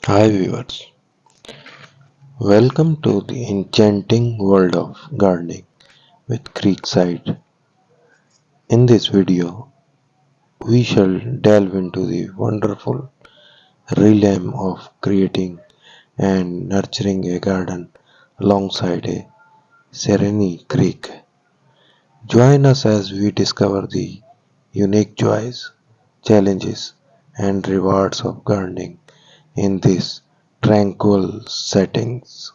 Hi viewers, welcome to the enchanting world of gardening with Creekside. In this video, we shall delve into the wonderful realm of creating and nurturing a garden alongside a serene creek. Join us as we discover the unique joys, challenges, and rewards of gardening in these tranquil settings.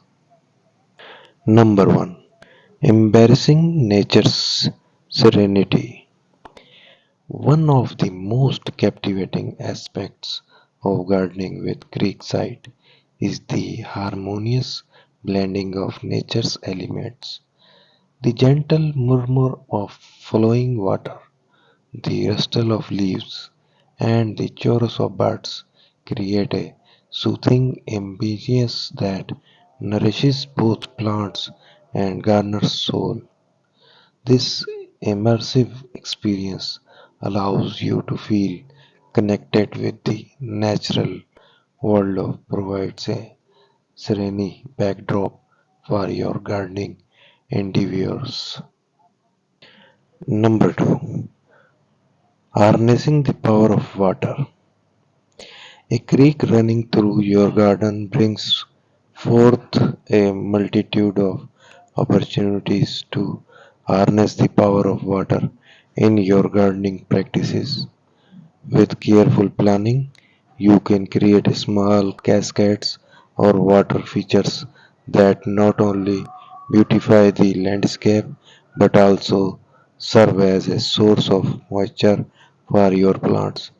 Number 1. Embarrassing nature's serenity. One of the most captivating aspects of gardening with Creekside is the harmonious blending of nature's elements. The gentle murmur of flowing water, the rustle of leaves, and the chorus of birds create a soothing ambiance that nourishes both plants and gardener's soul. This immersive experience allows you to feel connected with the natural world of provides a serene backdrop for your gardening endeavors. Number 2. Harnessing the power of water. A creek running through your garden brings forth a multitude of opportunities to harness the power of water in your gardening practices. With careful planning, you can create small cascades or water features that not only beautify the landscape but also serve as a source of moisture for your plants.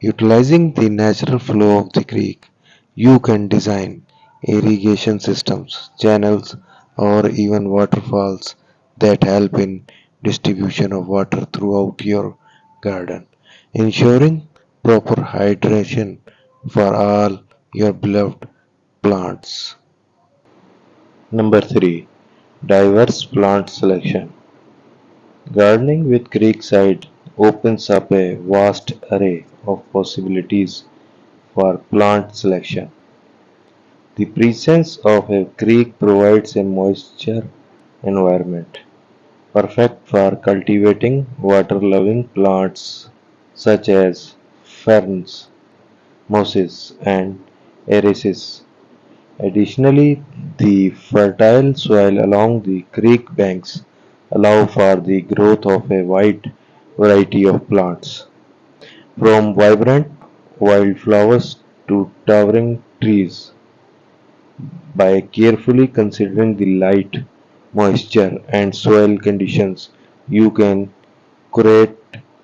Utilizing the natural flow of the creek, you can design irrigation systems, channels, or even waterfalls that help in distribution of water throughout your garden, ensuring proper hydration for all your beloved plants. Number 3. Diverse plant selection. Gardening with Creekside opens up a vast array of possibilities for plant selection. The presence of a creek provides a moisture environment, perfect for cultivating water-loving plants such as ferns, mosses, and irises. Additionally, the fertile soil along the creek banks allow for the growth of a wide variety of plants, from vibrant wildflowers to towering trees. By carefully considering the light, moisture, and soil conditions, you can curate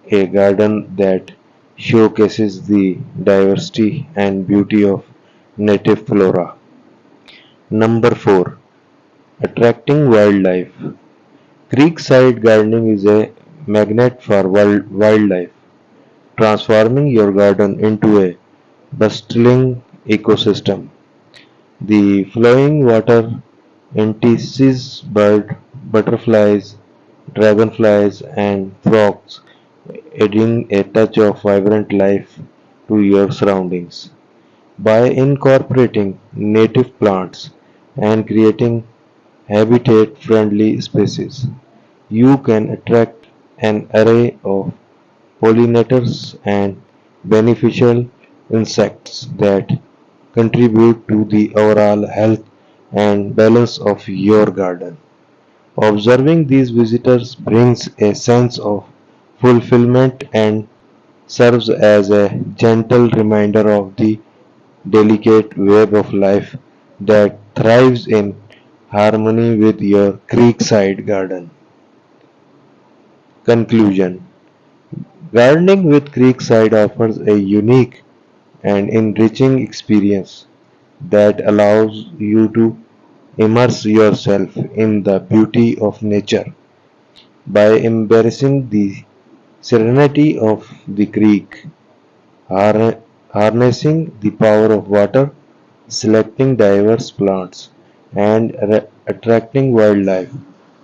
a garden that showcases the diversity and beauty of native flora. Number 4. Attracting wildlife. Creekside gardening is a magnet for wildlife, transforming your garden into a bustling ecosystem. The flowing water entices butterflies, dragonflies, and frogs, adding a touch of vibrant life to your surroundings. By incorporating native plants and creating habitat-friendly spaces, you can attract an array of pollinators and beneficial insects that contribute to the overall health and balance of your garden. Observing these visitors brings a sense of fulfillment and serves as a gentle reminder of the delicate web of life that thrives in harmony with your creekside garden. Conclusion. Gardening with Creekside offers a unique and enriching experience that allows you to immerse yourself in the beauty of nature by embracing the serenity of the creek, harnessing the power of water, selecting diverse plants, and attracting wildlife.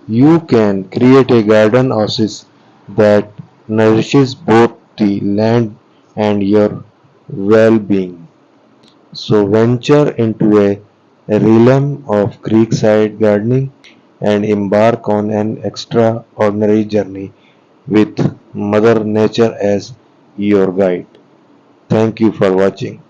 You can create a garden oasis that nourishes both the land and your well being. So venture into a realm of creekside gardening and embark on an extraordinary journey with Mother Nature as your guide. Thank you for watching.